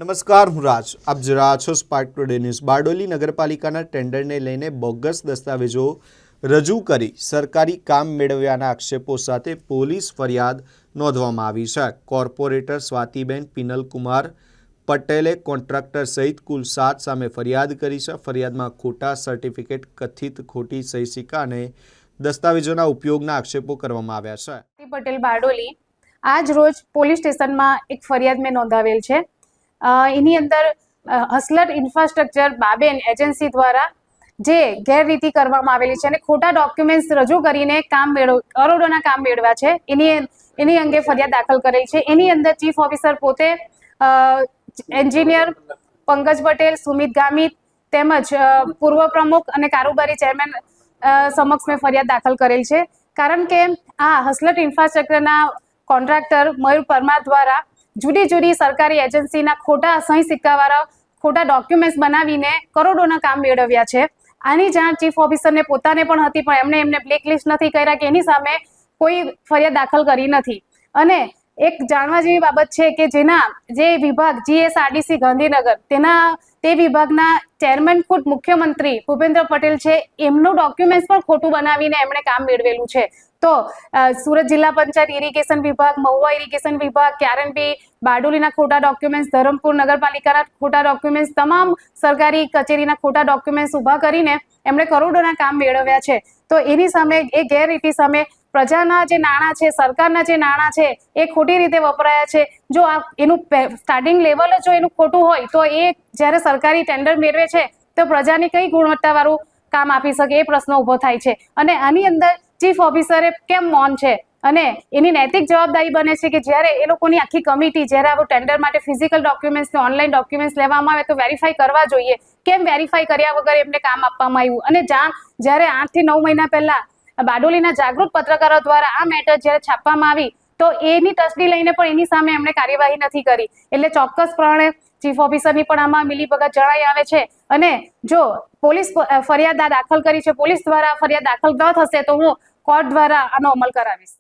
નમસ્કાર, હું રાજ. આપ જોઈ રહ્યા છો સ્પાર્ક ટુડે ન્યૂઝ. બારડોલી નગરપાલિકાના ટેન્ડરને લઈને બોગસ દસ્તાવેજો રજૂ કરી સરકારી કામ મેળવ્યાના આક્ષેપો સાથે પોલીસ ફરિયાદ નોંધવામાં આવી છે. કોર્પોરેટર સ્વાતિબેન પિનલકુમાર પટેલે કોન્ટ્રાક્ટર સહિત કુલ 7 સામે ફરિયાદ કરી છે. ફરિયાદમાં ખોટા સર્ટિફિકેટ, કથિત ખોટી સહી સિક્કા અને દસ્તાવેજોના ઉપયોગના આક્ષેપો કરવામાં આવ્યા છે. પટેલ બારડોલી આજ રોજ પોલીસ સ્ટેશનમાં એક ફરિયાદ મેં નોંધાવેલ છે. એની અંદર હસલટ ઇન્ફ્રાસ્ટ્રક્ચર બાબેન એજન્સી દ્વારા જે ગેરરીતિ કરવામાં આવેલી છે અને ખોટા ડોક્યુમેન્ટ્સ રજૂ કરીને કરોડોના કામ મેળવ્યા છે એની અંગે ફરિયાદ દાખલ કરેલ છે. એની અંદર ચીફ ઓફિસર પોતે, એન્જિનિયર પંકજ પટેલ, સુમિત ગામિત તેમજ પૂર્વ પ્રમુખ અને કારોબારી ચેરમેન સમક્ષ મેં ફરિયાદ દાખલ કરેલ છે. કારણ કે આ હસલટ ઇન્ફ્રાસ્ટ્રક્ચરના કોન્ટ્રાક્ટર મયુર પરમાર દ્વારા જુદી સરકારી એજન્સીના ખોટા સહી સિક્કાવાળા ખોટા ડોક્યુમેન્ટ્સ બનાવીને કરોડોના કામ મેળવ્યા છે. આની જાણ ચીફ ઓફિસરને પોતાને પણ હતી, પણ એમને લિસ્ટ નથી કર્યા કે એની સામે કોઈ ફરિયાદ દાખલ કરી નથી. અને એક જાણવા જેવી બાબત છે કે જે વિભાગ GSRDC ગાંધીનગર તે વિભાગના ચેરમેન ખુદ મુખ્યમંત્રી ભૂપેન્દ્ર પટેલ છે, એમનું ડોક્યુમેન્ટ્સ પણ ખોટું બનાવીને એમણે કામ મેળવેલું છે. તો સુરત જિલ્લા પંચાયત ઇરિગેશન વિભાગ, મહુવા ઇરિગેશન વિભાગ, ક્યારનપી બારડોલીના ખોટા ડોક્યુમેન્ટ્સ, ધરમપુર નગરપાલિકાના ખોટા ડોક્યુમેન્ટ્સ, તમામ સરકારી કચેરીના ખોટા ડોક્યુમેન્ટ્સ ઊભા કરીને એમણે કરોડોના કામ મેળવ્યા છે. તો એની સામે, એ ગેરરીતિ સામે પ્રજાના જે નાણાં છે, સરકારના જે નાણાં છે એ ખોટી રીતે વપરાયા છે. જો એનું સ્ટાર્ટિંગ લેવલ જો એનું ખોટું હોય તો એ જ્યારે સરકારી ટેન્ડર મેળવે છે તો પ્રજાની કઈ ગુણવત્તાવાળું કામ આપી શકે એ પ્રશ્ન ઊભો થાય છે. અને આની અંદર ચીફ ઓફિસરે કેમ મૌન છે અને એની નૈતિક જવાબદારી બને છે કે જ્યારે એ લોકોની આખી કમિટી જ્યારે આવું ટેન્ડર માટે ફિઝિકલ ડોક્યુમેન્ટ્સ ને ઓનલાઈન ડોક્યુમેન્ટ્સ લેવામાં આવે તો વેરીફાઈ કરવા જોઈએ. કેમ વેરીફાઈ કર્યા વગર એમને કામ આપવામાં આવ્યું? અને જ્યારે 8 થી 9 મહિના પહેલા બારડોલીના જાગૃત પત્રકારો દ્વારા આ મેટર જ્યારે છાપવામાં આવી તો એની તસદી લઈને પણ એની સામે એમણે કાર્યવાહી નથી કરી. એટલે ચોક્કસપણે ચીફ ઓફિસરની પણ આમાં મિલીભગત જણાઈ આવે છે. અને જો પોલીસ ફરિયાદ દાખલ કરી છે, પોલીસ દ્વારા ફરિયાદ દાખલ ન થશે તો હું કોર્ટ દ્વારા આનો અમલ કરાવીશ.